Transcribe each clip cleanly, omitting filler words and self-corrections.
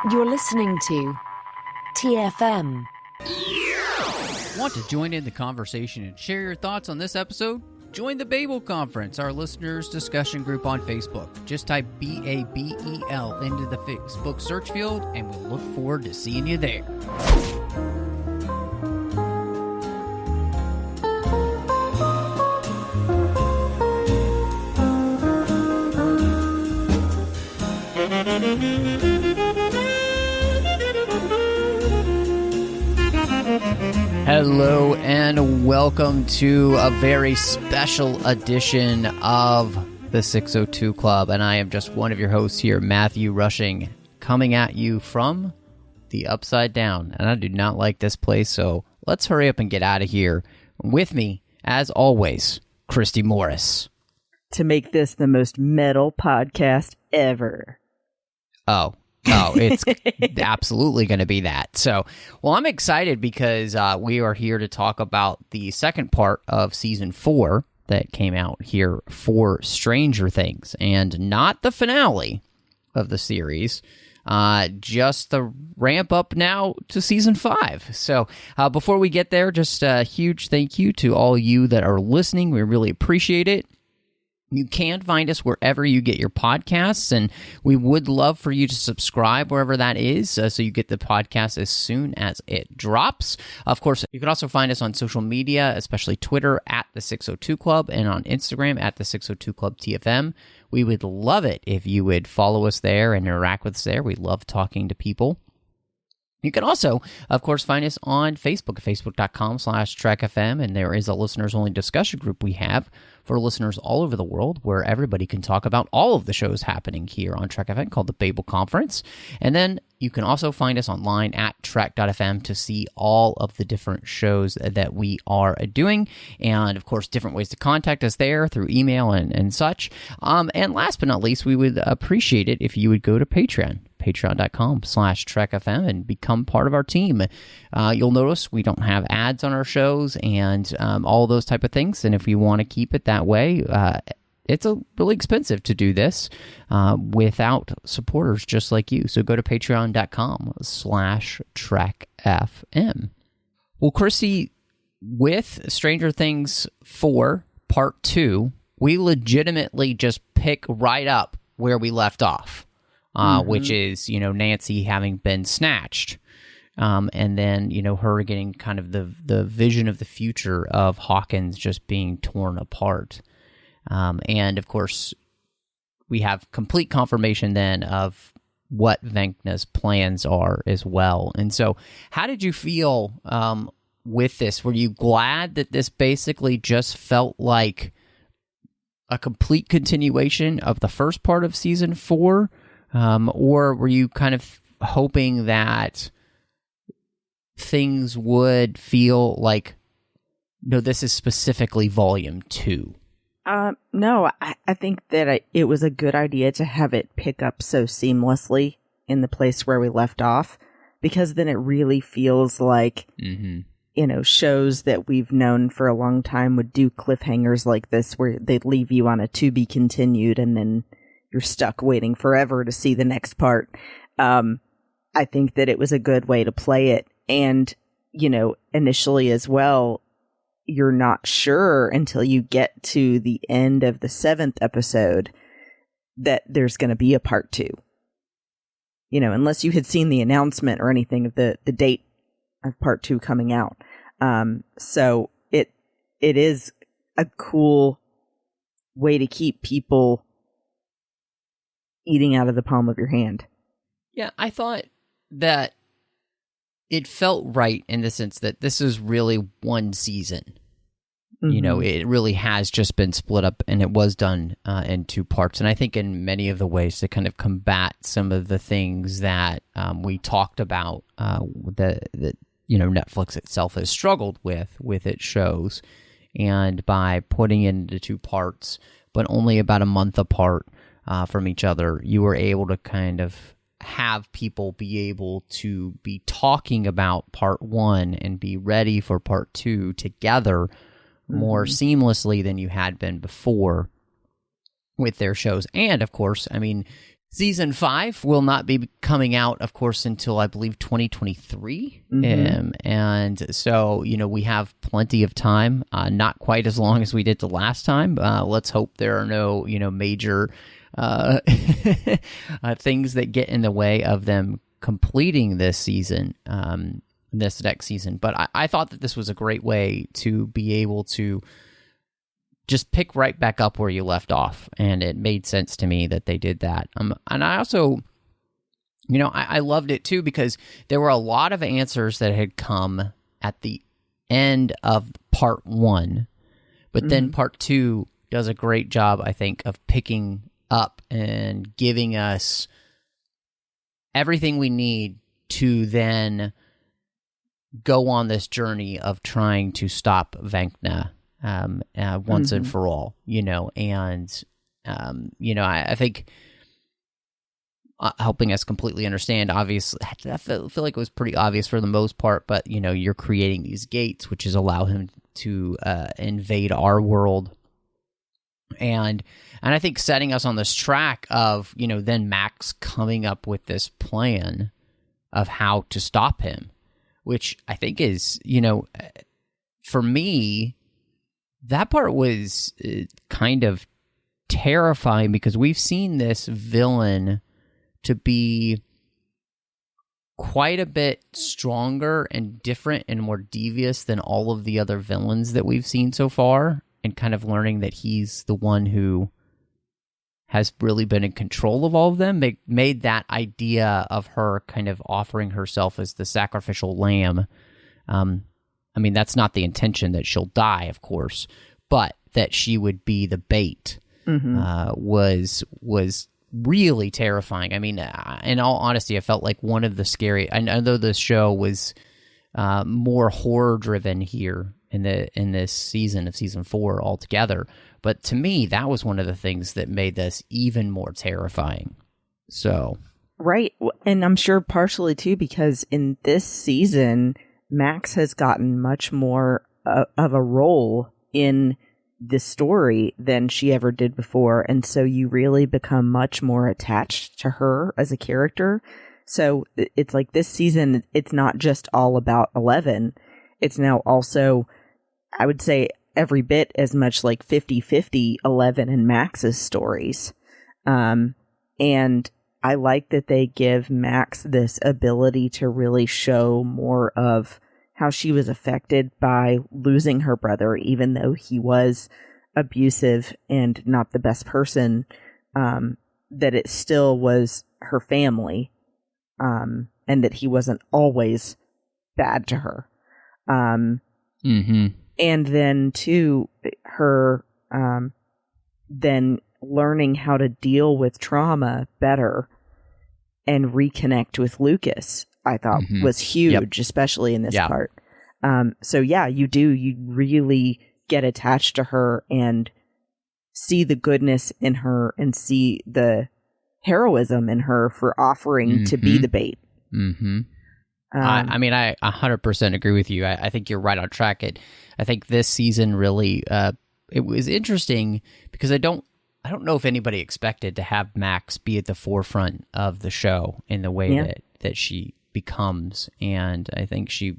You're listening to TFM. Want to join in the conversation and share your thoughts on this episode? Join the Babel Conference, our listeners' discussion group on Facebook. Just type BABEL into the Facebook search field, and we'll look forward to seeing you there. Hello and welcome to a very special edition of the 602 Club, and I am just one of your hosts here, Matthew Rushing, coming at you from the Upside Down, and I do not like this place, so let's hurry up and get out of here. With me, as always, Christy Morris. To make this the most metal podcast ever. Oh, it's absolutely going to be that. So, well, I'm excited because we are here to talk about the second part of Season 4 that came out here for Stranger Things, and not the finale of the series, just the ramp up now to Season 5. So, before we get there, just a huge thank you to all you that are listening. We really appreciate it. You can find us wherever you get your podcasts, and we would love for you to subscribe wherever that is, so you get the podcast as soon as it drops. Of course, you can also find us on social media, especially Twitter at the 602 Club, and on Instagram at the 602 Club TFM. We would love it if you would follow us there and interact with us there. We love talking to people. You can also, of course, find us on Facebook at facebook.com/TrekFM, and there is a listeners-only discussion group we have for listeners all over the world where everybody can talk about all of the shows happening here on Trek FM called the Babel Conference. And then you can also find us online at trek.fm to see all of the different shows that we are doing. And, of course, different ways to contact us there through email and such. And last but not least, we would appreciate it if you would go to Patreon. Patreon.com/TrekFM and become part of our team. You'll notice we don't have ads on our shows and all those type of things. And if you want to keep it that way, it's really expensive to do this without supporters just like you. So go to Patreon.com/TrekFM. Well, Christy, with Stranger Things 4 Part 2, we legitimately just pick right up where we left off. Which is, Nancy having been snatched, and then, her getting kind of the vision of the future of Hawkins just being torn apart. And, of course, we have complete confirmation then of what Vecna's plans are as well. And so how did you feel with this? Were you glad that this basically just felt like a complete continuation of the first part of Season 4? Or were you kind of hoping that things would feel like, no, this is specifically Volume 2? No, I think that it was a good idea to have it pick up so seamlessly in the place where we left off, because then it really feels like, shows that we've known for a long time would do cliffhangers like this, where they'd leave you on a to be continued, and then you're stuck waiting forever to see the next part. I think that it was a good way to play it. And, initially as well, you're not sure until you get to the end of the 7th episode that there's going to be a part 2. Unless you had seen the announcement or anything of the date of part 2 coming out. So it is a cool way to keep people eating out of the palm of your hand. Yeah, I thought that it felt right in the sense that this is really one season. It really has just been split up, and it was done in 2 parts. And I think in many of the ways to kind of combat some of the things that we talked about that Netflix itself has struggled with its shows. And by putting it into 2 parts, but only about a month apart, from each other, you were able to kind of have people be able to be talking about part 1 and be ready for part 2 together more seamlessly than you had been before with their shows. And of course, I mean, Season 5 will not be coming out, of course, until I believe 2023. And so, we have plenty of time, not quite as long as we did the last time. Let's hope there are no, major things that get in the way of them completing this season, this next season. But I thought that this was a great way to be able to just pick right back up where you left off, and it made sense to me that they did that. And I also, I loved it too because there were a lot of answers that had come at the end of part 1, but then part 2 does a great job, I think, of picking up and giving us everything we need to then go on this journey of trying to stop Vecna once and for all, and, I think helping us completely understand, obviously, I feel like it was pretty obvious for the most part, but, you're creating these gates, which is allow him to invade our world. And I think setting us on this track of, then Max coming up with this plan of how to stop him, which I think is, for me, that part was kind of terrifying because we've seen this villain to be quite a bit stronger and different and more devious than all of the other villains that we've seen so far, and kind of learning that he's the one who has really been in control of all of them. They made that idea of her kind of offering herself as the sacrificial lamb. That's not the intention that she'll die, of course, but that she would be the bait was really terrifying. In all honesty, I felt like one of the scary. I know the show was more horror driven here in this season of season 4 altogether, but to me, that was one of the things that made this even more terrifying. So, right, and I'm sure partially too because in this season, Max has gotten much more of a role in the story than she ever did before. And so you really become much more attached to her as a character. So it's like this season, it's not just all about 11. It's now also, I would say, every bit as much like 50-50 11 and Max's stories. And I like that they give Max this ability to really show more of how she was affected by losing her brother, even though he was abusive and not the best person, that it still was her family, and that he wasn't always bad to her. And then too, her then learning how to deal with trauma better and reconnect with Lucas, I thought was huge, especially in this part. So yeah, you really get attached to her and see the goodness in her and see the heroism in her for offering to be the bait. I 100% agree with you. I think you're right on track. I think this season really, it was interesting because I don't know if anybody expected to have Max be at the forefront of the show in the way that she becomes. And I think she,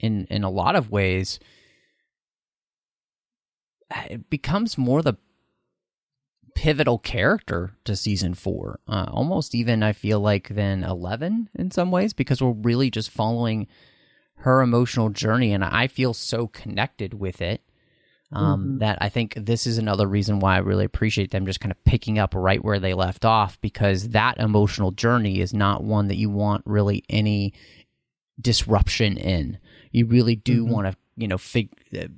in a lot of ways, it becomes more the pivotal character to season 4, almost even I feel like than 11 in some ways, because we're really just following her emotional journey, and I feel so connected with it that I think this is another reason why I really appreciate them just kind of picking up right where they left off, because that emotional journey is not one that you want really any disruption in. You really do want to,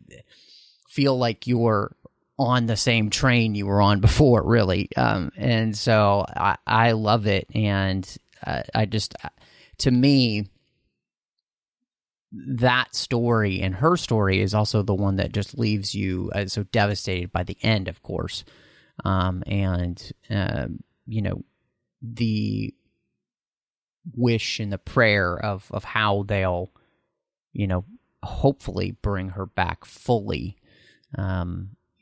feel like you're on the same train you were on before, really. And so I love it. And to me, that story and her story is also the one that just leaves you so devastated by the end, of course. The wish and the prayer of how they'll, hopefully bring her back fully.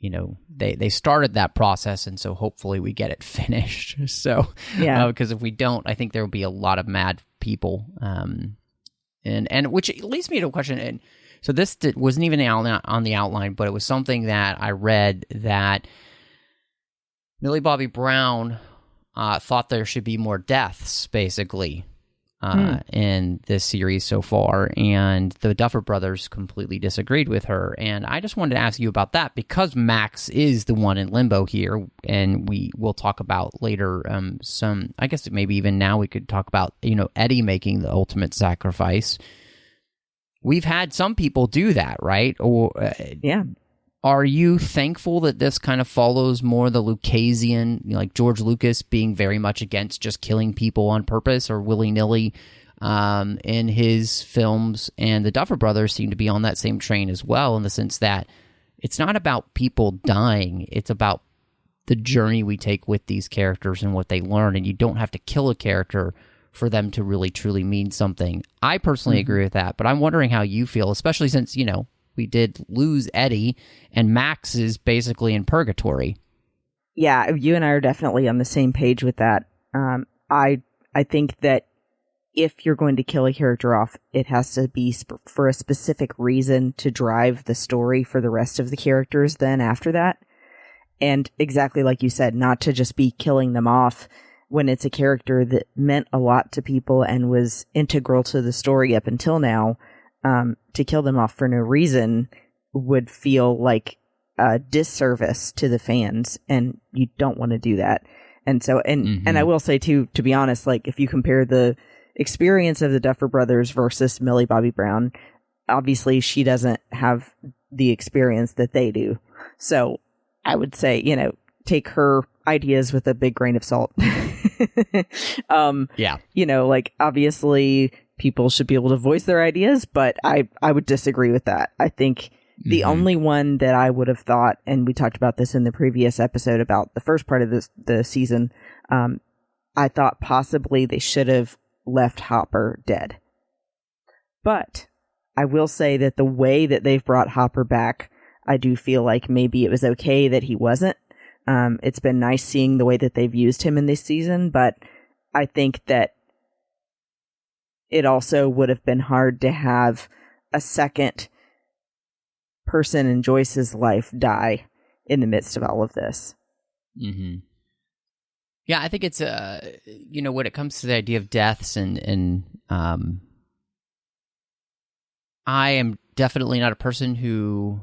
they started that process, and so hopefully we get it finished. So, because if we don't, I think there will be a lot of mad people. And which leads me to a question. And so this wasn't even on the outline, but it was something that I read that Millie Bobby Brown thought there should be more deaths, basically, in this series so far, and the Duffer Brothers completely disagreed with her. And I just wanted to ask you about that, because Max is the one in limbo here, and we will talk about later I guess maybe even now we could talk about, Eddie making the ultimate sacrifice. We've had some people do that, right? Or Are you thankful that this kind of follows more the Lucasian, like George Lucas being very much against just killing people on purpose or willy-nilly in his films? And the Duffer Brothers seem to be on that same train as well, in the sense that it's not about people dying. It's about the journey we take with these characters and what they learn. And you don't have to kill a character for them to really, truly mean something. I personally agree with that, but I'm wondering how you feel, especially since, we did lose Eddie, and Max is basically in purgatory. Yeah, you and I are definitely on the same page with that. I think that if you're going to kill a character off, it has to be for a specific reason to drive the story for the rest of the characters then after that. And exactly like you said, not to just be killing them off when it's a character that meant a lot to people and was integral to the story up until now. To kill them off for no reason would feel like a disservice to the fans, and you don't want to do that. And so, and I will say too, to be honest, like if you compare the experience of the Duffer Brothers versus Millie Bobby Brown, obviously she doesn't have the experience that they do. So I would say, take her ideas with a big grain of salt. Like obviously people should be able to voice their ideas, but I would disagree with that. I think the only one that I would have thought, and we talked about this in the previous episode about the first part of the season, I thought possibly they should have left Hopper dead. But I will say that the way that they've brought Hopper back, I do feel like maybe it was okay that he wasn't. It's been nice seeing the way that they've used him in this season, but I think that it also would have been hard to have a second person in Joyce's life die in the midst of all of this. Mm-hmm. Yeah, I think it's, when it comes to the idea of deaths and I am definitely not a person who,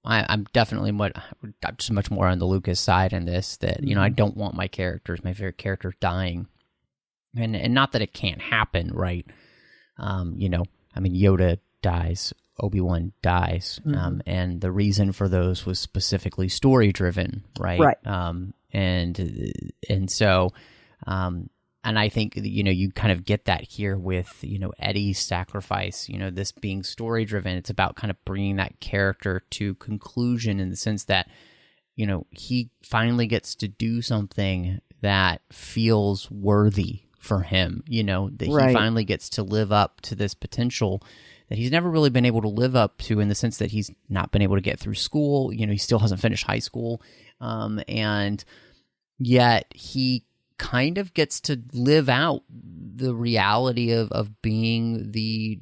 I'm definitely I'm just much more on the Lucas side in this, that, I don't want my favorite characters dying. And not that it can't happen, right? Yoda dies, Obi-Wan dies, and the reason for those was specifically story-driven, right? Right. And so, and I think, you kind of get that here with, Eddie's sacrifice, this being story-driven. It's about kind of bringing that character to conclusion in the sense that, he finally gets to do something that feels worthy for him, that he finally gets to live up to this potential that he's never really been able to live up to, in the sense that he's not been able to get through school. He still hasn't finished high school. And yet he kind of gets to live out the reality of being the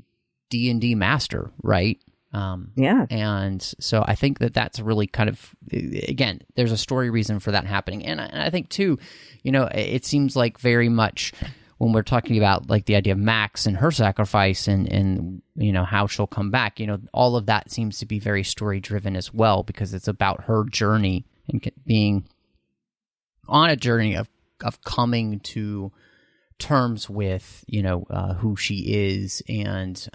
D&D master, right? And so I think that's really kind of, again, there's a story reason for that happening. And I think too, it seems like very much when we're talking about like the idea of Max and her sacrifice and how she'll come back, all of that seems to be very story driven as well, because it's about her journey and being on a journey of coming to terms with, who she is and,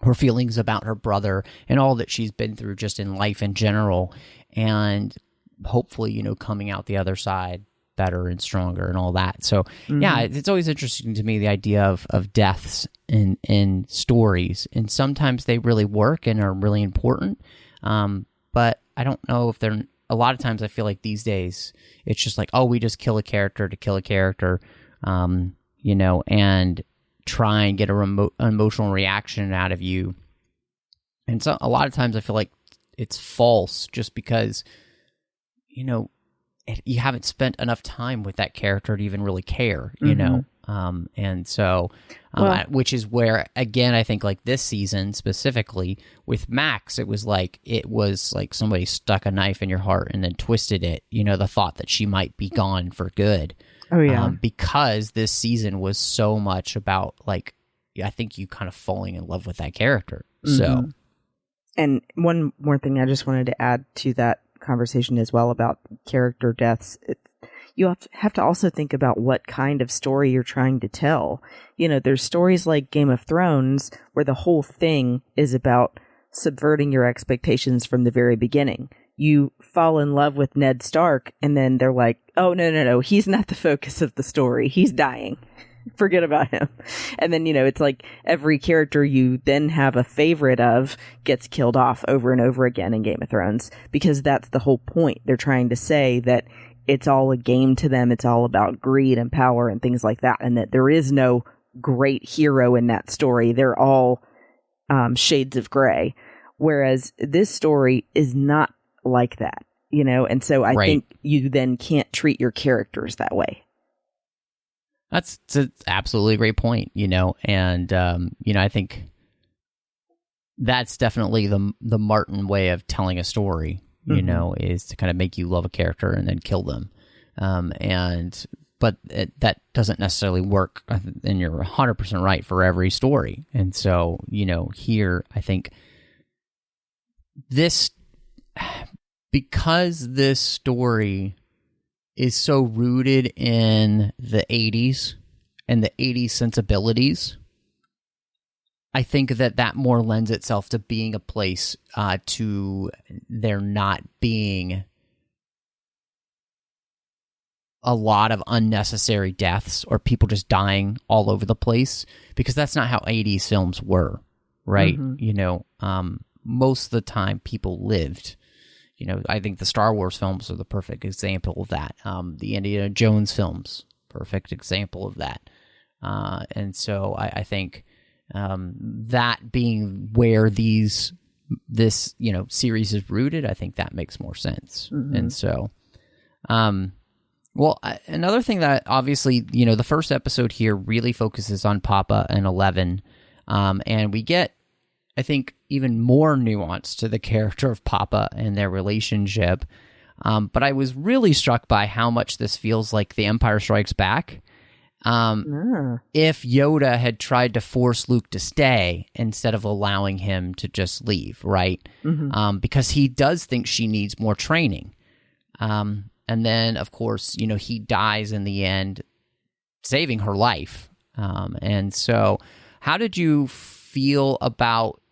her feelings about her brother and all that she's been through just in life in general, and hopefully, coming out the other side better and stronger and all that. So yeah, it's always interesting to me, the idea of deaths in stories, and sometimes they really work and are really important. But I don't know if they're, a lot of times I feel like these days it's just like, oh, we just kill a character to kill a character, and try and get an emotional reaction out of you. And so a lot of times I feel like it's false just because, you know, you haven't spent enough time with that character to even really care, you know? And so, which is where, again, I think like this season specifically with Max, it was like somebody stuck a knife in your heart and then twisted it, you know, the thought that she might be gone for good. Oh, yeah. Because this season was so much about, like, I think you kind of falling in love with that character. So, and one more thing I just wanted to add to that conversation as well about character deaths. You have to also think about what kind of story you're trying to tell. You know, there's stories like Game of Thrones where the whole thing is about subverting your expectations from the very beginning. You fall in love with Ned Stark, and then they're like, oh, no, he's not the focus of the story. He's dying. Forget about him. And then, you know, it's like every character you then have a favorite of gets killed off over and over again in Game of Thrones, because that's the whole point. They're trying to say that it's all a game to them. It's all about greed and power and things like that, and that there is no great hero in that story. They're all shades of gray. Whereas this story is not like that, you know? And so I think you then can't treat your characters that way. That's an absolutely great point, you know? And, you know, I think that's definitely the Martin way of telling a story, you know, is to kind of make you love a character and then kill them. But that doesn't necessarily work, and you're 100% right, for every story. And so, you know, here, I think because this story is so rooted in the 80s and the 80s sensibilities, I think that more lends itself to being a place to there not being a lot of unnecessary deaths or people just dying all over the place, because that's not how 80s films were, right? You know, most of the time people lived. You know, I think the Star Wars films are the perfect example of that. The Indiana Jones films, perfect example of that. And so I think that being where this, you know, series is rooted, I think that makes more sense. And so, well, another thing that obviously, you know, the first episode here really focuses on Papa and 11. And we get, I think, even more nuance to the character of Papa and their relationship. But I was really struck by how much this feels like The Empire Strikes Back. If Yoda had tried to force Luke to stay instead of allowing him to just leave, right? Because he does think she needs more training. And then, of course, you know, he dies in the end, saving her life. And so how did you feel about,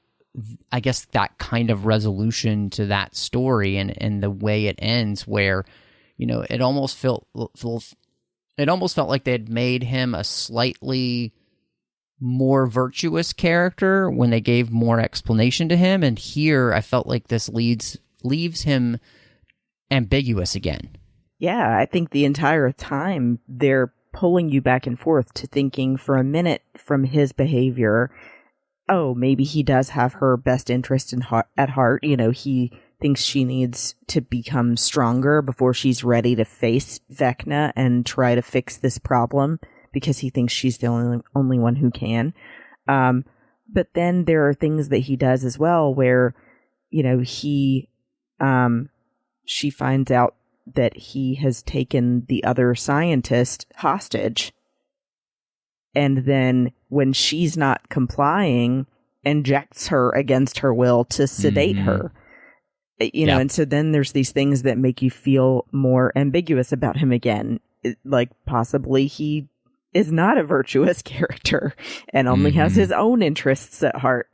I guess, that kind of resolution to that story and the way it ends, where, you know, it almost felt like they had made him a slightly more virtuous character when they gave more explanation to him, and here I felt like this leaves him ambiguous again. Yeah, I think the entire time they're pulling you back and forth to thinking for a minute from his behavior, oh, maybe he does have her best interest at heart. You know, he thinks she needs to become stronger before she's ready to face Vecna and try to fix this problem, because he thinks she's the only one who can. But then there are things that he does as well where, you know, she finds out that he has taken the other scientist hostage. And then when she's not complying, injects her against her will to sedate her. You know, and so then there's these things that make you feel more ambiguous about him again. Like possibly he is not a virtuous character and only has his own interests at heart.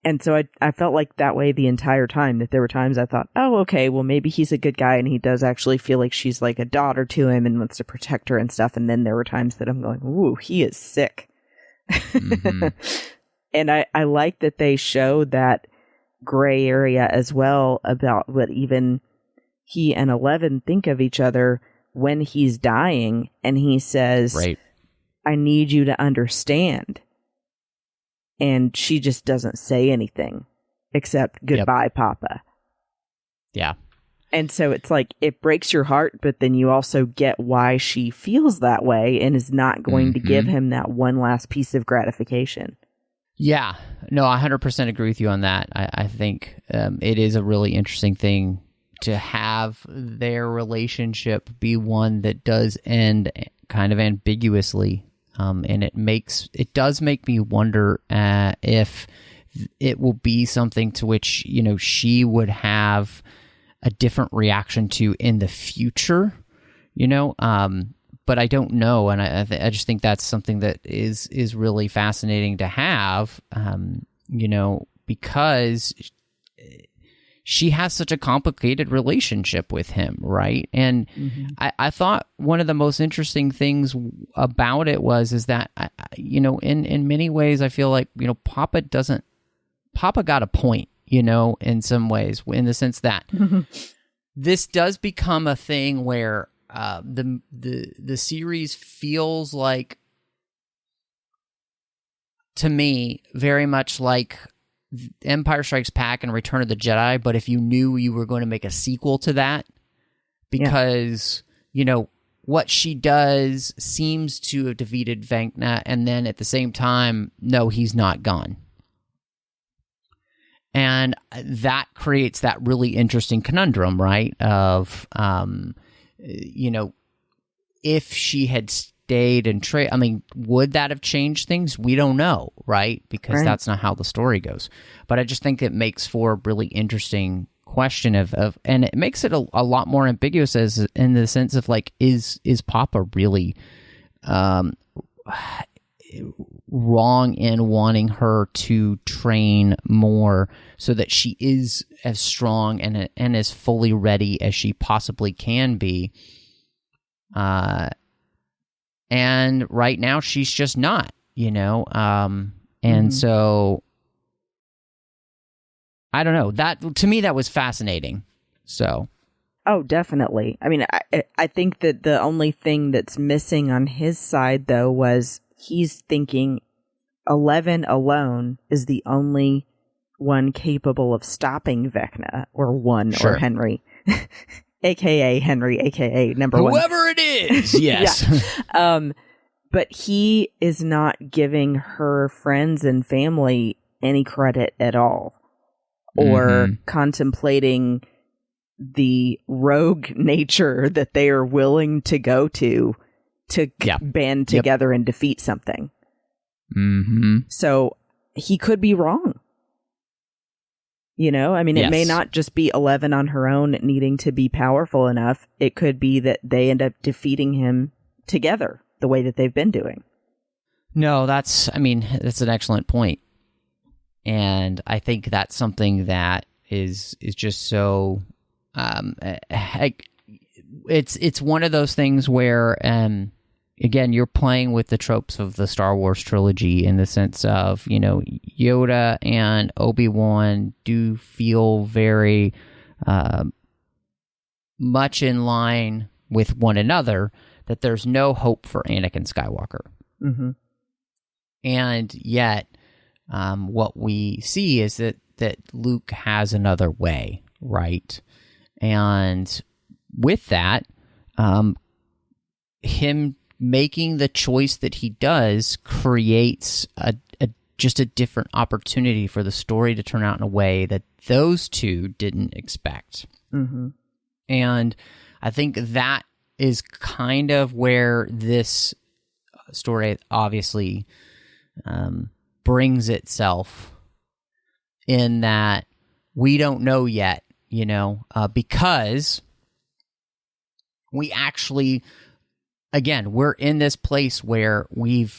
And so I felt like that way the entire time, that there were times I thought, oh, okay, well, maybe he's a good guy and he does actually feel like she's like a daughter to him and wants to protect her and stuff. And then there were times that I'm going, ooh, he is sick. And I like that they show that gray area as well about what even he and 11 think of each other when he's dying. And he says, I need you to understand. And she just doesn't say anything. except goodbye, Papa. Yeah. And so it's like, it breaks your heart, but then you also get why she feels that way and is not going to give him that one last piece of gratification. Yeah. No, I 100% agree with you on that. I think it is a really interesting thing to have their relationship be one that does end kind of ambiguously. And it does make me wonder if it will be something to which, she would have a different reaction to in the future, but I don't know. And I just think that's something that is really fascinating to have, because she has such a complicated relationship with him, right? And I thought one of the most interesting things about it is that, in many ways, I feel like, Papa got a point, in some ways, in the sense that this does become a thing where the series feels like, to me, very much like Empire Strikes Back and Return of the Jedi, but if you knew you were going to make a sequel to that, because, what she does seems to have defeated Vecna, and then at the same time, no, he's not gone. And that creates that really interesting conundrum, right? Of, if she had stayed and would that have changed things? We don't know, right? Because that's not how the story goes. But I just think it makes for a really interesting question of and it makes it a lot more ambiguous in the sense of like, is Papa really wrong in wanting her to train more so that she is as strong and as fully ready as she possibly can be, and right now she's just not, and so I don't know, that to me that was fascinating. So oh, definitely. I mean, I think that the only thing that's missing on his side though was he's thinking 11 alone is the only one capable of stopping Vecna, or Henry, aka Henry, aka number one. Whoever it is, yes. But he is not giving her friends and family any credit at all, or contemplating the rogue nature that they are willing to go to band together and defeat something. So he could be wrong. It may not just be 11 on her own needing to be powerful enough. It could be that they end up defeating him together the way that they've been doing. No, that's an excellent point. And I think that's something that is just so, it's one of those things where, again, you're playing with the tropes of the Star Wars trilogy in the sense of, Yoda and Obi-Wan do feel very much in line with one another, that there's no hope for Anakin Skywalker. And yet, what we see is that Luke has another way, right? And with that, him making the choice that he does creates just a different opportunity for the story to turn out in a way that those two didn't expect. And I think that is kind of where this story obviously brings itself, in that we don't know yet, because we actually, again, we're in this place where we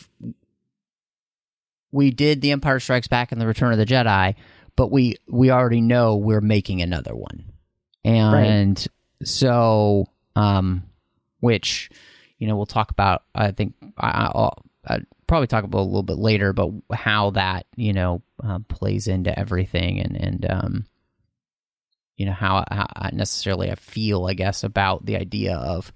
did The Empire Strikes Back and The Return of the Jedi, but we already know we're making another one. And so, which, we'll talk about, I think I'll probably talk about a little bit later, but how that, plays into everything, and how necessarily I feel, I guess, about the idea of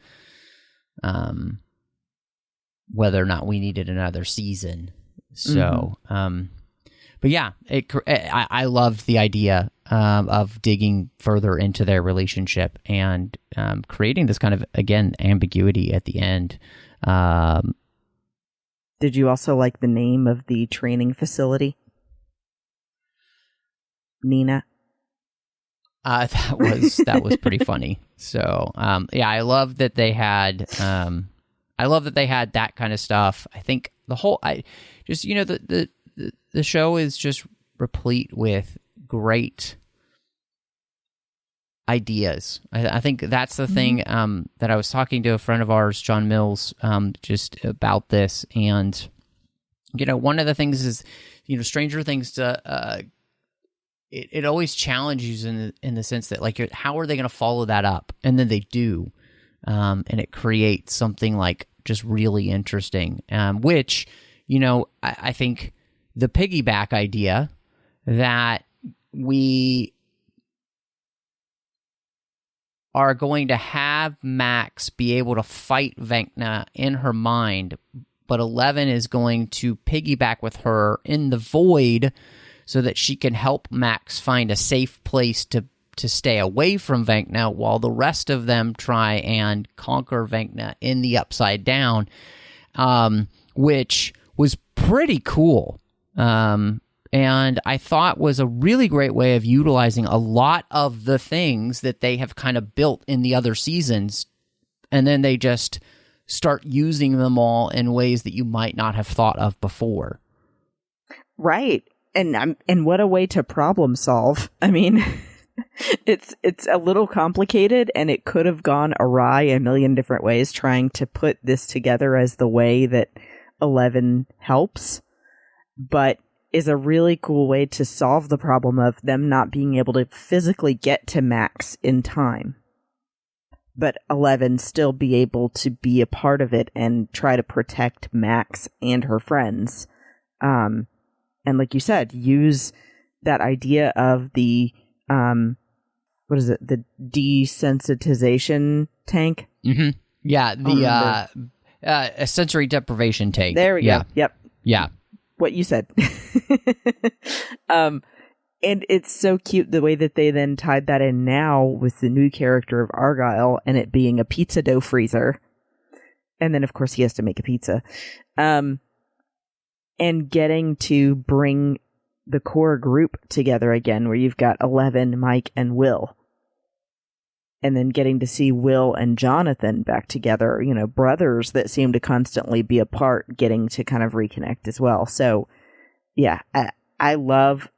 whether or not we needed another season. So, but But yeah, I loved the idea of digging further into their relationship and creating this kind of, again, ambiguity at the end. Did you also like the name of the training facility? Nina? That was pretty funny. So yeah, I love that they had that kind of stuff. I think the show is just replete with great ideas. I think that's the thing that I was talking to a friend of ours, John Mills, just about this. And, one of the things is, Stranger Things, it always challenges you in the sense that, like, how are they going to follow that up? And then they do. And it creates something, like, just really interesting, which, I think the piggyback idea that we are going to have Max be able to fight Vecna in her mind, but 11 is going to piggyback with her in the void so that she can help Max find a safe place to stay away from Vecna while the rest of them try and conquer Vecna in the Upside Down, which was pretty cool. And I thought was a really great way of utilizing a lot of the things that they have kind of built in the other seasons, and then they just start using them all in ways that you might not have thought of before. Right. And what a way to problem solve. I mean, it's a little complicated, and it could have gone awry a million different ways trying to put this together as the way that 11 helps, but is a really cool way to solve the problem of them not being able to physically get to Max in time, but 11 still be able to be a part of it and try to protect Max and her friends. And like you said, use that idea of the, what is it? The desensitization tank? Mm-hmm. Yeah. A sensory deprivation tank. There we go. Yep. Yeah. What you said. And it's so cute the way that they then tied that in now with the new character of Argyle and it being a pizza dough freezer. And then, of course, he has to make a pizza. And getting to bring the core group together again, where you've got 11, Mike, and Will. And then getting to see Will and Jonathan back together, brothers that seem to constantly be apart, getting to kind of reconnect as well. So, yeah, I love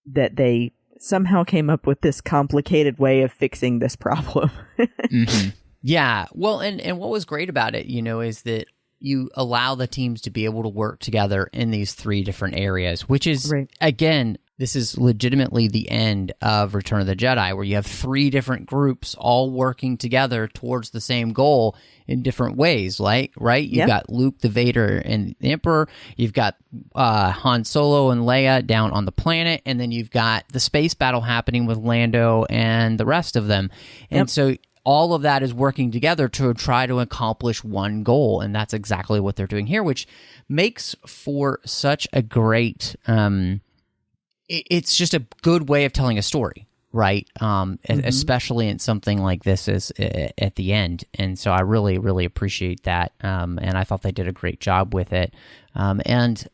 that they somehow came up with this complicated way of fixing this problem. Mm-hmm. Yeah. Well, and what was great about it, is that you allow the teams to be able to work together in these 3 different areas, which is, right. Again, this is legitimately the end of Return of the Jedi, where you have 3 different groups all working together towards the same goal in different ways, right? You've got Luke, the Vader, and the Emperor. You've got Han Solo and Leia down on the planet, and then you've got the space battle happening with Lando and the rest of them. And so all of that is working together to try to accomplish one goal, and that's exactly what they're doing here, which makes for such a great... it's just a good way of telling a story, right? Especially in something like this is at the end. And so I really, really appreciate that. And I thought they did a great job with it. And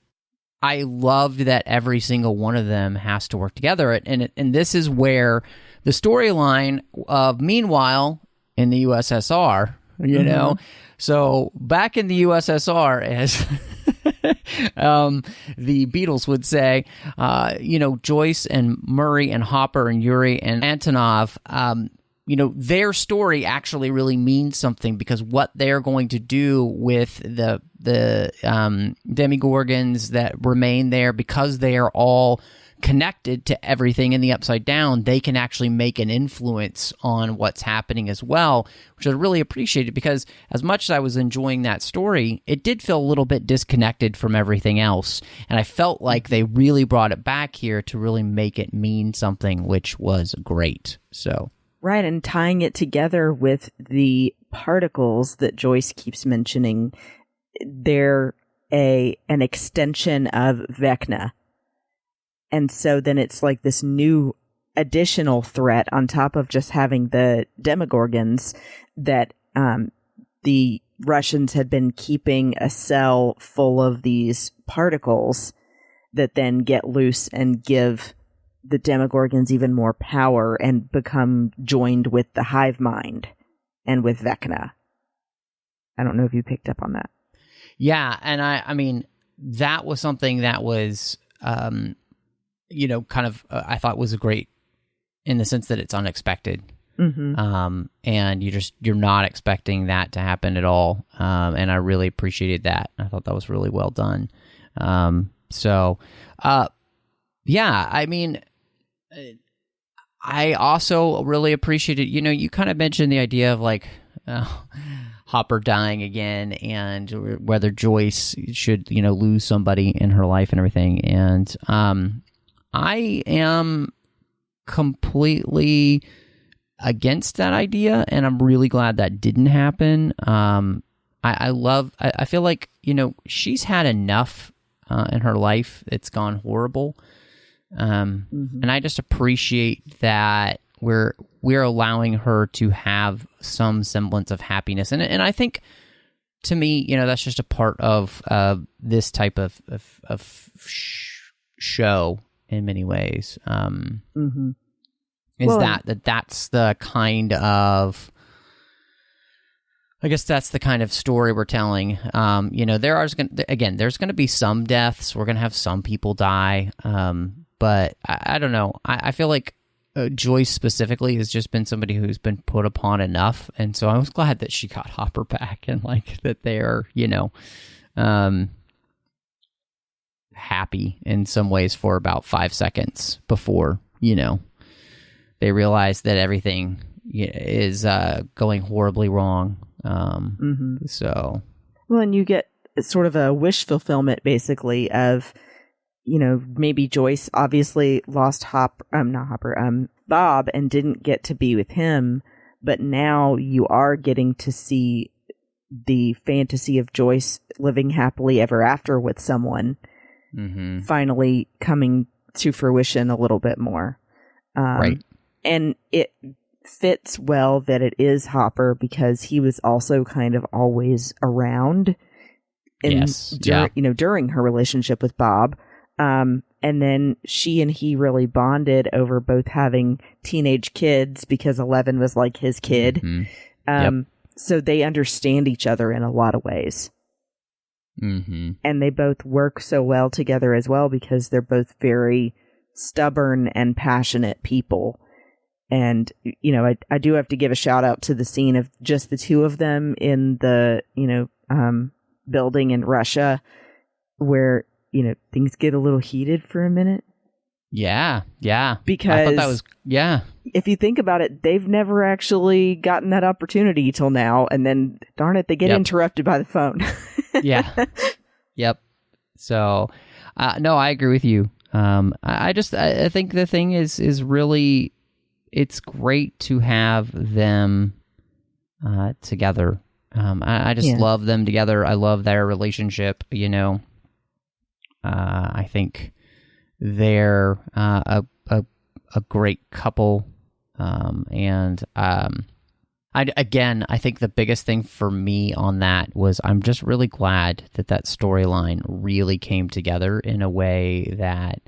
I loved that every single one of them has to work together. And this is where the storyline of, meanwhile, in the U.S.S.R., so back in the U.S.S.R., as the Beatles would say, Joyce and Murray and Hopper and Yuri and Antonov, their story actually really means something, because what they're going to do with the Demigorgons that remain there, because they are all connected to everything in the Upside Down, they can actually make an influence on what's happening as well, which I really appreciated, because as much as I was enjoying that story, it did feel a little bit disconnected from everything else, and I felt like they really brought it back here to really make it mean something, which was great. So right, and tying it together with the particles that Joyce keeps mentioning, they're an extension of Vecna. And so then it's like this new additional threat on top of just having the Demogorgons that the Russians had been keeping a cell full of these particles that then get loose and give the Demogorgons even more power and become joined with the hive mind and with Vecna. I don't know if you picked up on that. Yeah, and I mean, that was something that was, kind of, I thought was great in the sense that it's unexpected. Mm-hmm. And you're not expecting that to happen at all. And I really appreciated that. I thought that was really well done. Yeah, I mean, I also really appreciated, you kind of mentioned the idea of like Hopper dying again and whether Joyce should, lose somebody in her life and everything. And I am completely against that idea, and I'm really glad that didn't happen. I feel like, she's had enough in her life. It's gone horrible. And I just appreciate that we're allowing her to have some semblance of happiness. And I think, to me, that's just a part of this type of show in many ways. That's the kind of, I guess that's the kind of story we're telling. There's going to be some deaths. We're going to have some people die. But I don't know. I feel like Joyce specifically has just been somebody who's been put upon enough. And so I was glad that she got Hopper back and like that they're, happy in some ways for about 5 seconds before, they realize that everything is going horribly wrong. So. Well, and you get sort of a wish fulfillment basically of, maybe Joyce obviously lost Bob and didn't get to be with him, but now you are getting to see the fantasy of Joyce living happily ever after with someone finally coming to fruition a little bit more. Right. And it fits well that it is Hopper because he was also kind of always around during her relationship with Bob. And then she and he really bonded over both having teenage kids because 11 was like his kid. So they understand each other in a lot of ways. And they both work so well together as well because they're both very stubborn and passionate people. And, I do have to give a shout out to the scene of just the two of them in the, building in Russia where, things get a little heated for a minute. Yeah. Because I thought that was, if you think about it, they've never actually gotten that opportunity till now. And then, darn it, they get interrupted by the phone. Yeah. Yep. So, no, I agree with you. I think the thing is really, it's great to have them together. I just love them together. I love their relationship, I think they're a great couple. I think the biggest thing for me on that was I'm just really glad that storyline really came together in a way that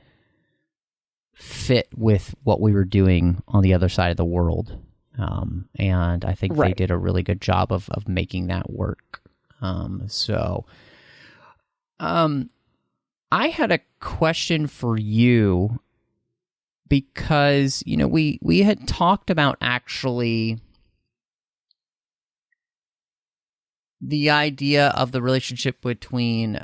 fit with what we were doing on the other side of the world. And I think they did a really good job of making that work. I had a question for you because, we had talked about actually the idea of the relationship between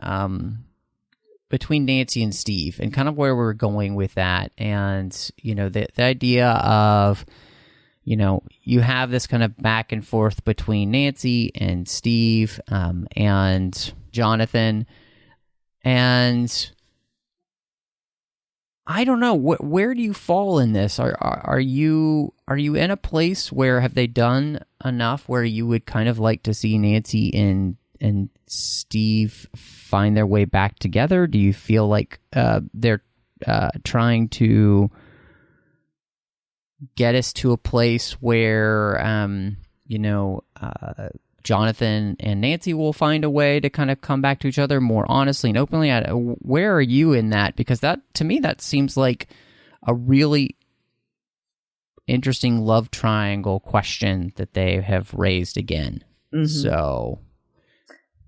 Nancy and Steve and kind of where we're going with that. And, the idea of, you have this kind of back and forth between Nancy and Steve and Jonathan. And I don't know, where do you fall in this? Are you in a place where have they done enough where you would kind of like to see Nancy and Steve find their way back together? Do you feel like they're trying to get us to a place where, Jonathan and Nancy will find a way to kind of come back to each other more honestly and openly. Where are you in that? Because that, to me, that seems like a really interesting love triangle question that they have raised again. Mm-hmm. So,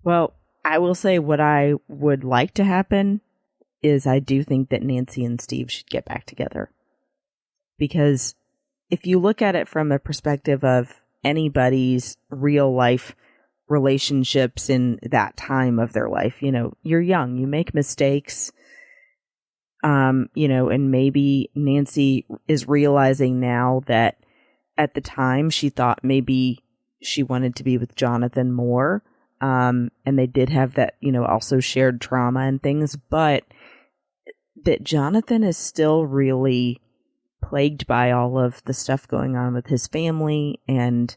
well, I will say what I would like to happen is I do think that Nancy and Steve should get back together. Because if you look at it from a perspective of anybody's real life relationships in that time of their life, you're young, you make mistakes, and maybe Nancy is realizing now that at the time she thought maybe she wanted to be with Jonathan more. And they did have that, also shared trauma and things, but that Jonathan is still really plagued by all of the stuff going on with his family and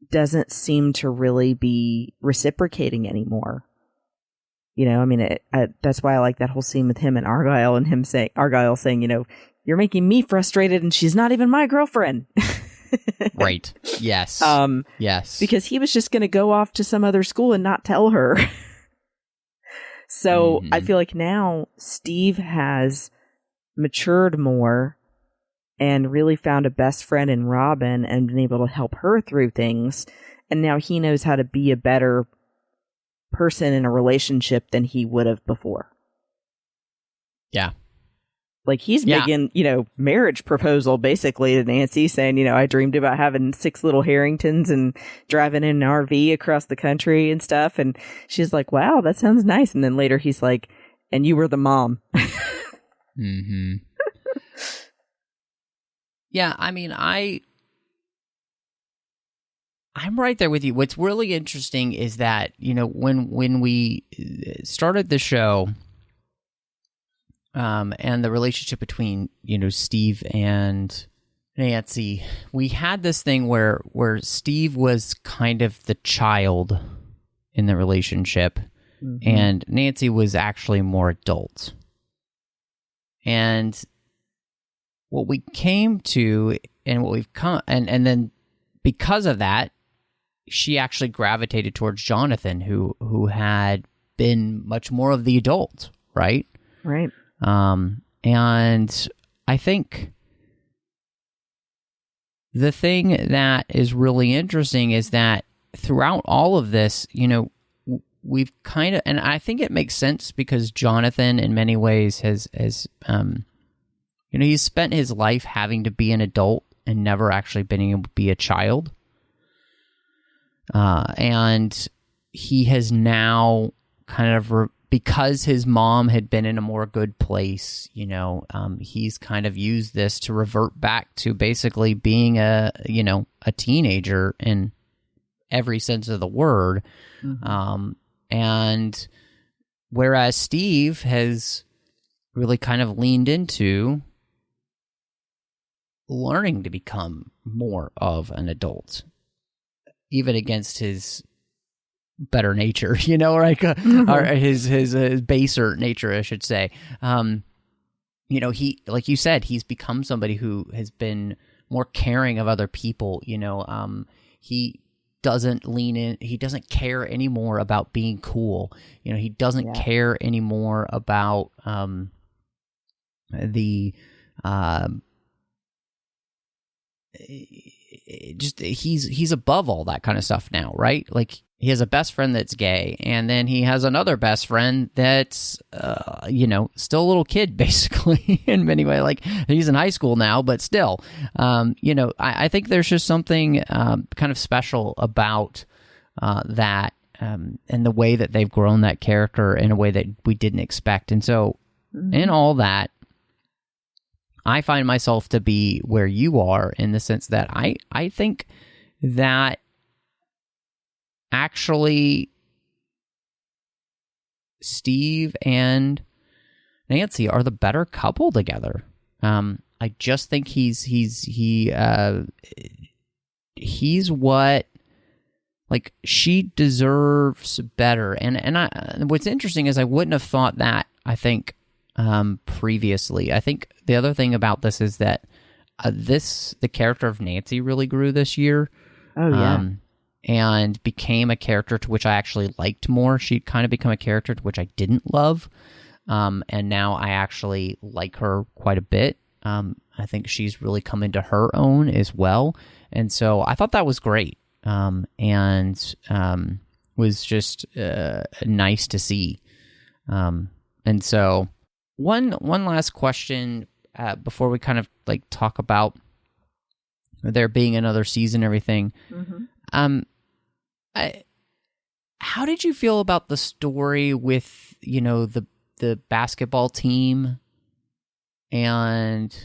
doesn't seem to really be reciprocating anymore. That's why I like that whole scene with him and Argyle and Argyle saying, you're making me frustrated and she's not even my girlfriend. Right. Yes. Yes. Because he was just going to go off to some other school and not tell her. So I feel like now Steve has matured more and really found a best friend in Robin and been able to help her through things. And now he knows how to be a better person in a relationship than he would have before. Yeah. Like he's making, marriage proposal basically to Nancy saying, I dreamed about having 6 little Harringtons and driving in an RV across the country and stuff. And she's like, wow, that sounds nice. And then later he's like, and you were the mom. Mm-hmm. Yeah, I mean, I'm right there with you. What's really interesting is that, when we started the show, and the relationship between, Steve and Nancy, we had this thing where Steve was kind of the child in the relationship, and Nancy was actually more adult. And what we came to, and what we've come, and then because of that, she actually gravitated towards Jonathan, who had been much more of the adult, right? Right. And I think the thing that is really interesting is that throughout all of this, we've kind of, and I think it makes sense because Jonathan in many ways has he's spent his life having to be an adult and never actually been able to be a child. And he has now kind of, because his mom had been in a more good place, he's kind of used this to revert back to basically being a teenager in every sense of the word. And whereas Steve has really kind of leaned into learning to become more of an adult, even against his better nature, or his baser nature, I should say. He, like you said, he's become somebody who has been more caring of other people. He doesn't lean in. He doesn't care anymore about being cool. He doesn't care anymore about he's above all that kind of stuff now, right? Like he has a best friend that's gay, and then he has another best friend that's still a little kid basically in many ways. Like he's in high school now, but still, I think there's just something kind of special about that, and the way that they've grown that character in a way that we didn't expect. And so in all that, I find myself to be where you are in the sense that I think that actually Steve and Nancy are the better couple together. I just think he's what, like, she deserves better. And what's interesting is I wouldn't have thought that, I think, previously. I think the other thing about this is that the character of Nancy really grew this year. Oh, yeah. And became a character to which I actually liked more. She'd kind of become a character to which I didn't love. And now I actually like her quite a bit. I think she's really come into her own as well. And so I thought that was great. And was just nice to see. And so one last question before we kind of like talk about there being another season and everything. Mm-hmm. How did you feel about the story with, the basketball team and,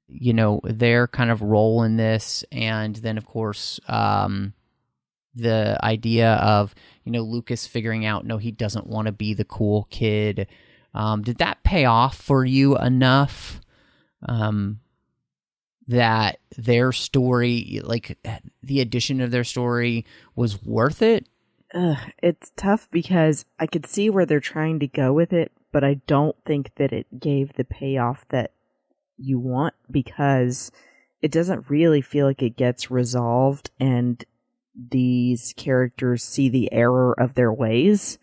their kind of role in this? And then, of course, the idea of, Lucas figuring out, no, he doesn't want to be the cool kid. Did that pay off for you enough that their story, like the addition of their story, was worth it? It's tough because I could see where they're trying to go with it, but I don't think that it gave the payoff that you want, because it doesn't really feel like it gets resolved and these characters see the error of their ways.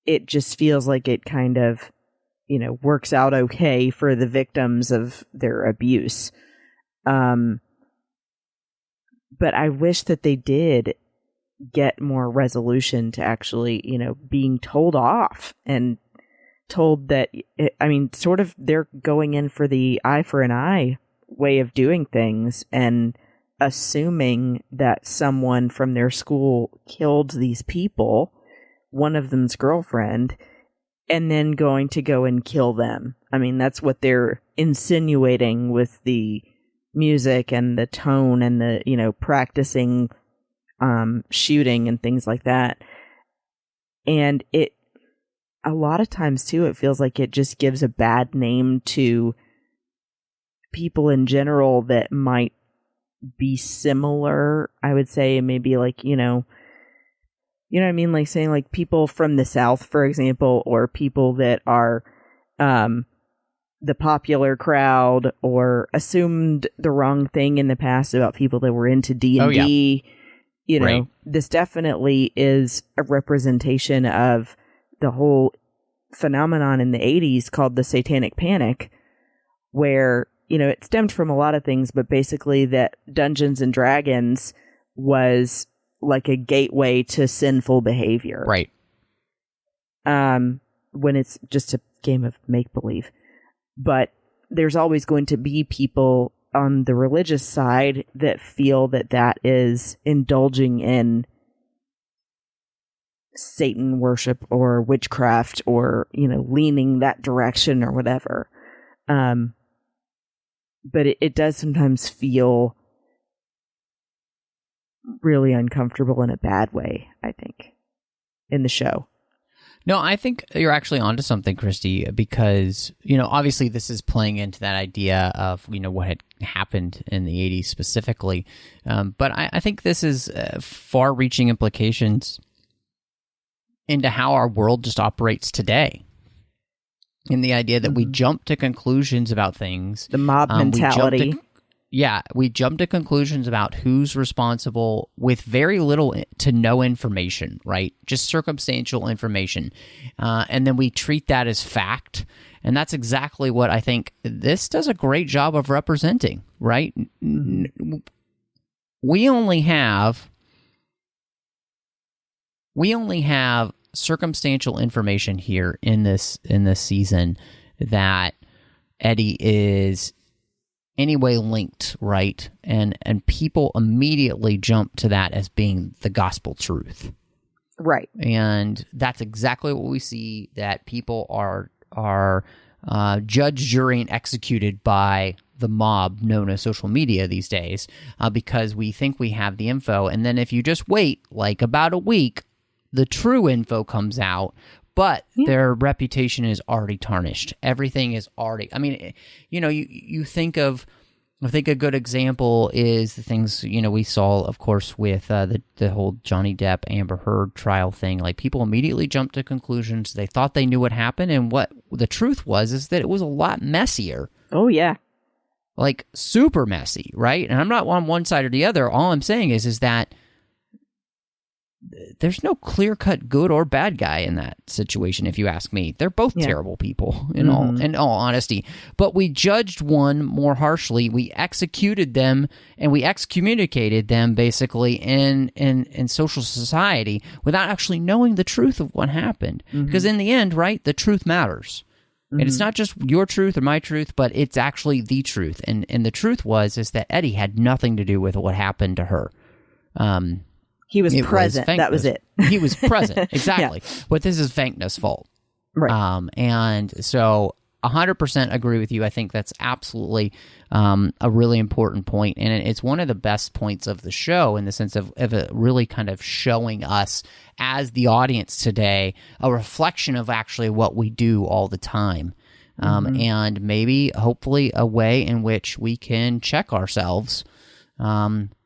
It just feels like it kind of, works out okay for the victims of their abuse. But I wish that they did get more resolution to actually, being told off and told that, sort of they're going in for the eye for an eye way of doing things and assuming that someone from their school killed these people, one of them's girlfriend, and then going to go and kill them. That's what they're insinuating with the music and the tone and the, practicing shooting and things like that. And it, a lot of times too, it feels like it just gives a bad name to people in general that might be similar. I would say maybe like, what I mean? Like saying like people from the South, for example, or people that are, the popular crowd, or assumed the wrong thing in the past about people that were into D&D. Right. This definitely is a representation of the whole phenomenon in the 80s called the Satanic Panic, where, it stemmed from a lot of things, but basically that Dungeons and Dragons was like a gateway to sinful behavior. Right. When it's just a game of make-believe. But there's always going to be people on the religious side that feel that that is indulging in Satan worship or witchcraft or, leaning that direction or whatever. But it does sometimes feel really uncomfortable in a bad way, I think, in the show. No, I think you're actually onto something, Christy, because, obviously this is playing into that idea of, what had happened in the 80s specifically. But I think this is far-reaching implications into how our world just operates today. In the idea that we jump to conclusions about things. The mob mentality. We jump to conclusions about who's responsible with very little to no information, right? Just circumstantial information. And then we treat that as fact. And that's exactly what I think this does a great job of representing, right? We only have circumstantial information here in this season that Eddie is anyway linked, right? And people immediately jump to that as being the gospel truth. Right. And that's exactly what we see, that people are judged, jury, and executed by the mob known as social media these days, because we think we have the info. And then if you just wait like about a week, the true info comes out, but their reputation is already tarnished. Everything is already, you think of I think a good example is the things, we saw, of course, with the whole Johnny Depp Amber Heard trial thing. Like, people immediately jumped to conclusions. They thought they knew what happened, and what the truth was is that it was a lot messier. Oh, yeah. Like, super messy, right? And I'm not on one side or the other. All I'm saying is that there's no clear-cut good or bad guy in that situation, if you ask me. They're both terrible people, in all honesty. But we judged one more harshly. We executed them, and we excommunicated them, basically, in social society without actually knowing the truth of what happened. Because in the end, right, the truth matters. And it's not just your truth or my truth, but it's actually the truth. And the truth is that Eddie had nothing to do with what happened to her. He was present. That was it. He was present. Exactly. Yeah. But this is Venkna's fault. Right. And so 100% agree with you. I think that's absolutely a really important point. And it's one of the best points of the show in the sense of it really kind of showing us as the audience today a reflection of actually what we do all the time. And maybe, hopefully, a way in which we can check ourselves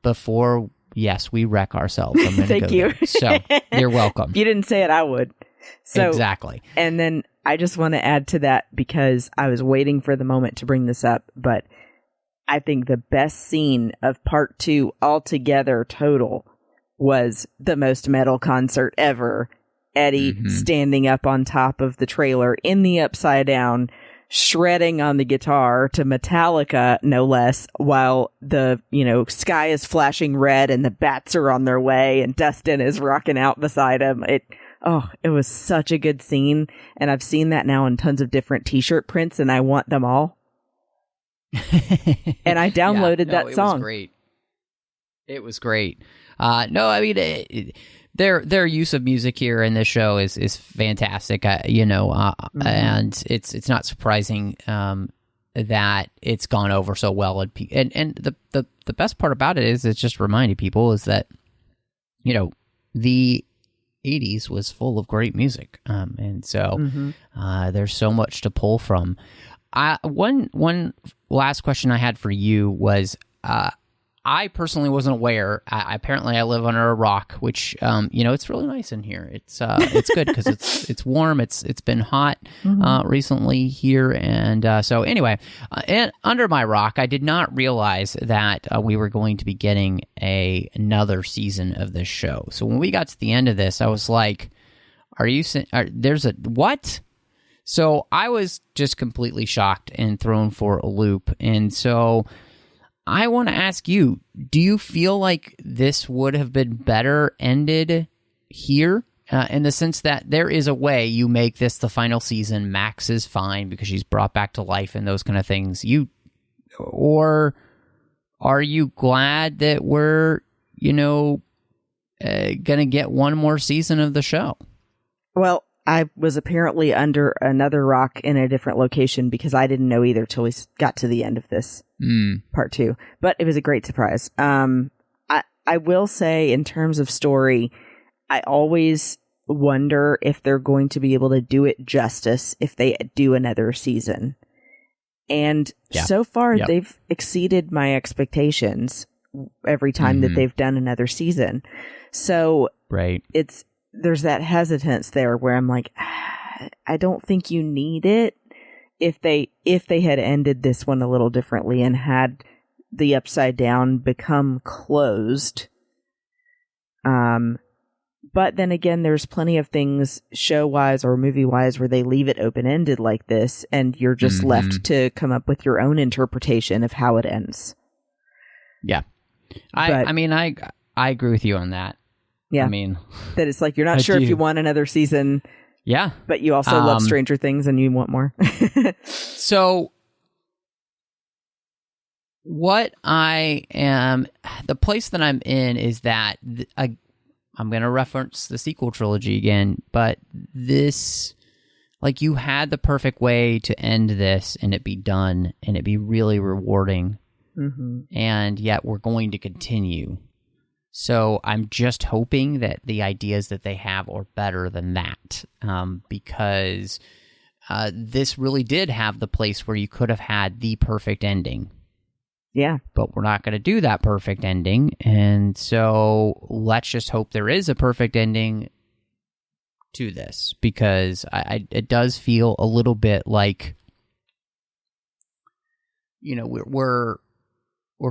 before... Yes, we wreck ourselves. I'm gonna Thank you. There. So you're welcome. If you didn't say it, I would. So, exactly. And then I just want to add to that because I was waiting for the moment to bring this up, but I think the best scene of part 2 altogether total was the most metal concert ever. Eddie standing up on top of the trailer in the upside down, shredding on the guitar to Metallica, no less, while the, sky is flashing red and the bats are on their way and Dustin is rocking out beside him. It was such a good scene. And I've seen that now in tons of different t-shirt prints and I want them all. And I downloaded that song. It was great. Their use of music here in this show is fantastic, and it's not surprising that it's gone over so well. And the best part about it is it's just reminding people is that the 80s was full of great music, and so there's so much to pull from. One last question I had for you was. I personally wasn't aware. Apparently, I live under a rock, which it's really nice in here. It's good because it's warm. It's been hot recently here, and so anyway, and under my rock, I did not realize that we were going to be getting another season of this show. So when we got to the end of this, I was like, there's a what?" So I was just completely shocked and thrown for a loop, and so. I want to ask you, do you feel like this would have been better ended here? In the sense that there is a way you make this the final season. Max is fine because she's brought back to life and those kind of things. Or are you glad that we're, going to get one more season of the show? Well, I was apparently under another rock in a different location because I didn't know either till we got to the end of this part 2. But it was a great surprise. I will say, in terms of story, I always wonder if they're going to be able to do it justice if they do another season. And so far, they've exceeded my expectations every time that they've done another season. So there's that hesitance there where I'm like, I don't think you need it. If they had ended this one a little differently and had the Upside Down become closed. But then again, there's plenty of things show-wise or movie-wise where they leave it open-ended like this, and you're just left to come up with your own interpretation of how it ends. Yeah. I agree with you on that. Yeah. That it's like you're not sure if you want another season. Yeah. But you also love Stranger Things and you want more. So the place that I'm in is that I'm going to reference the sequel trilogy again, but this, like, you had the perfect way to end this and it be done and it be really rewarding. And yet we're going to continue. So I'm just hoping that the ideas that they have are better than that, because this really did have the place where you could have had the perfect ending. Yeah. But we're not going to do that perfect ending. And so let's just hope there is a perfect ending to this, because it does feel a little bit like, we're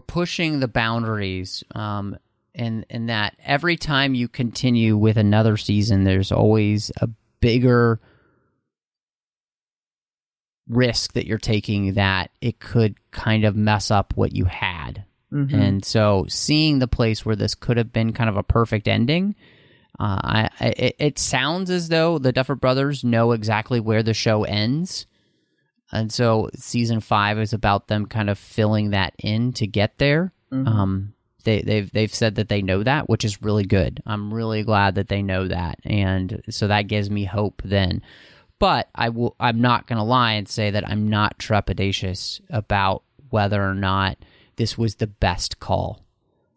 pushing the boundaries, and that every time you continue with another season, there's always a bigger risk that you're taking that it could kind of mess up what you had. Mm-hmm. And so seeing the place where this could have been kind of a perfect ending, it sounds as though the Duffer Brothers know exactly where the show ends. And so season 5 is about them kind of filling that in to get there. Mm-hmm. They've said that they know that, which is really good. I'm really glad that they know that. And so that gives me hope then. But I'm not going to lie and say that I'm not trepidatious about whether or not this was the best call.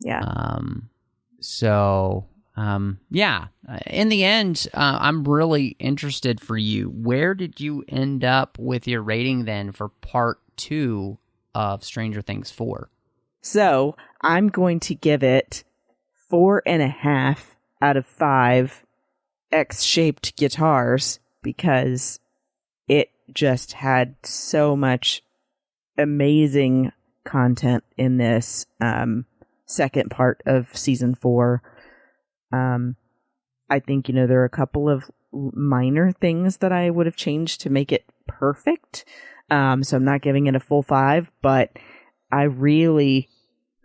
Yeah. Yeah. In the end, I'm really interested for you. Where did you end up with your rating then for part 2 of Stranger Things 4? So I'm going to give it 4.5 out of 5 X-shaped guitars, because it just had so much amazing content in this second part of season 4. I think, there are a couple of minor things that I would have changed to make it perfect. So I'm not giving it a full 5, but I really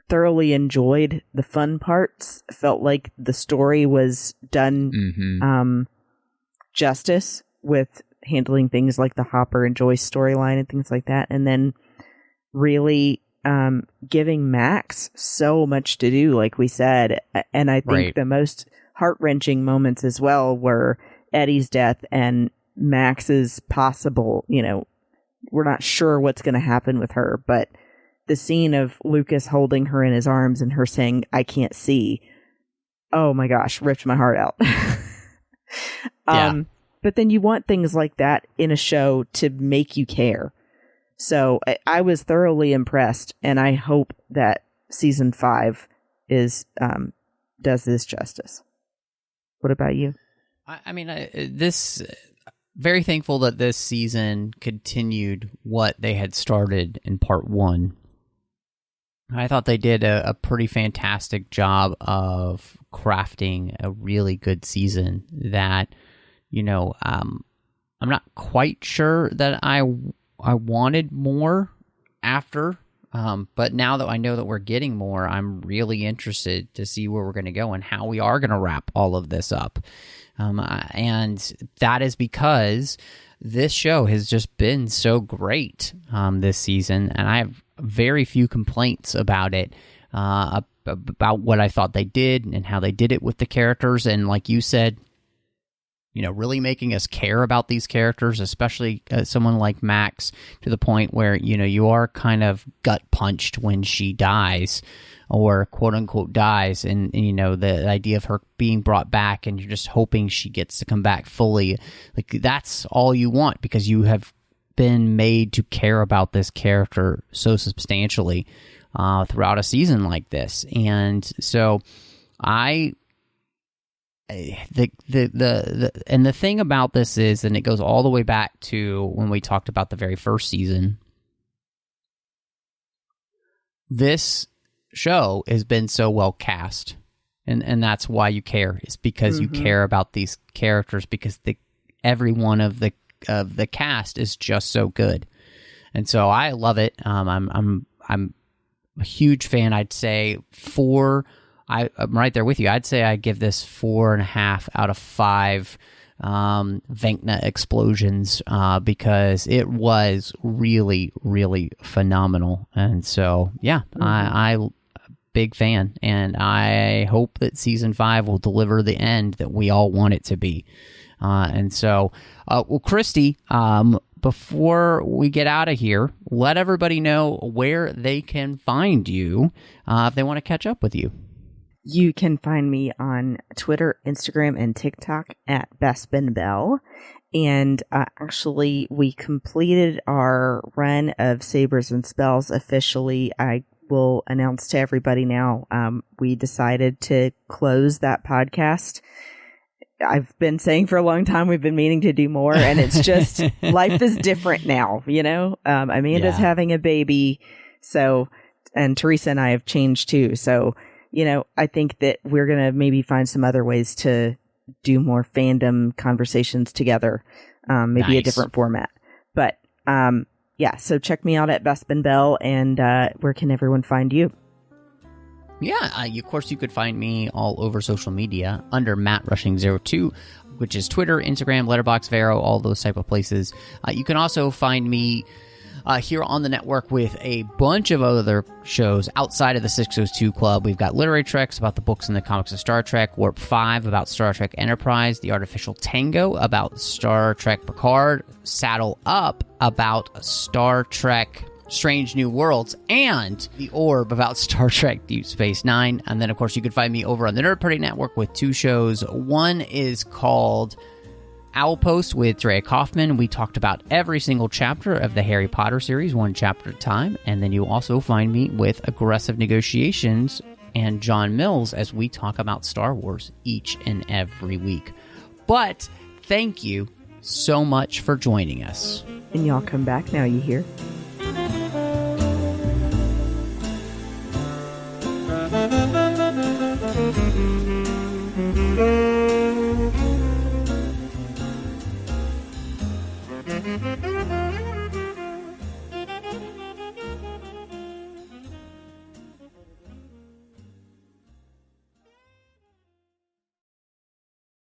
thoroughly enjoyed the fun parts. Felt like the story was done justice with handling things like the Hopper and Joyce storyline and things like that. And then really giving Max so much to do, like we said. And I think the most heart-wrenching moments as well were Eddie's death and Max's possible, we're not sure what's going to happen with her, but the scene of Lucas holding her in his arms and her saying, "I can't see." Oh my gosh, ripped my heart out. But then you want things like that in a show to make you care. So I was thoroughly impressed, and I hope that season 5 does this justice. What about you? Very thankful that this season continued what they had started in part 1. I thought they did a pretty fantastic job of crafting a really good season that, I'm not quite sure that I wanted more after, but now that I know that we're getting more, I'm really interested to see where we're going to go and how we are going to wrap all of this up. And that is because this show has just been so great this season, and I have very few complaints about it, about what I thought they did and how they did it with the characters. And like you said, really making us care about these characters, especially someone like Max, to the point where, you are kind of gut punched when she dies, or quote unquote dies. And the idea of her being brought back and you're just hoping she gets to come back fully. Like, that's all you want, because you have been made to care about this character so substantially throughout a season like this. And so the thing about this is, and it goes all the way back to when we talked about the very first season, this show has been so well cast, and that's why you care. It's because you care about these characters, because every one of the cast is just so good, and so I love it. I'm a huge fan. I'd say 4. I'm right there with you. I'd say I give this 4.5 out of 5 Vecna explosions, because it was really, really phenomenal. And so, I big fan, and I hope that season 5 will deliver the end that we all want it to be. And so, Christy, before we get out of here, let everybody know where they can find you if they want to catch up with you. You can find me on Twitter, Instagram, and TikTok at BespinBell. And actually, we completed our run of Sabers and Spells officially. I will announce to everybody now. We decided to close that podcast. I've been saying for a long time we've been meaning to do more, and it's just life is different now, Amanda's having a baby, and Teresa and I have changed too. So, I think that we're going to maybe find some other ways to do more fandom conversations together, maybe a different format. But so check me out at Bespin Bell, and where can everyone find you? Yeah, of course, you could find me all over social media under MattRushing02, which is Twitter, Instagram, Letterboxd, Vero, all those type of places. You can also find me here on the network with a bunch of other shows outside of the 602 Club. We've got Literary Treks about the books and the comics of Star Trek, Warp 5 about Star Trek Enterprise, The Artificial Tango about Star Trek Picard, Saddle Up about Star Trek Strange New Worlds, and The Orb about Star Trek Deep Space Nine. And then, of course, you can find me over on the Nerd Party Network with two shows. One is called Owl Post with Drea Kaufman. We talked about every single chapter of the Harry Potter series, one chapter at a time. And then you'll also find me with Aggressive Negotiations and John Mills as we talk about Star Wars each and every week. But thank you so much for joining us. And y'all come back now, you hear?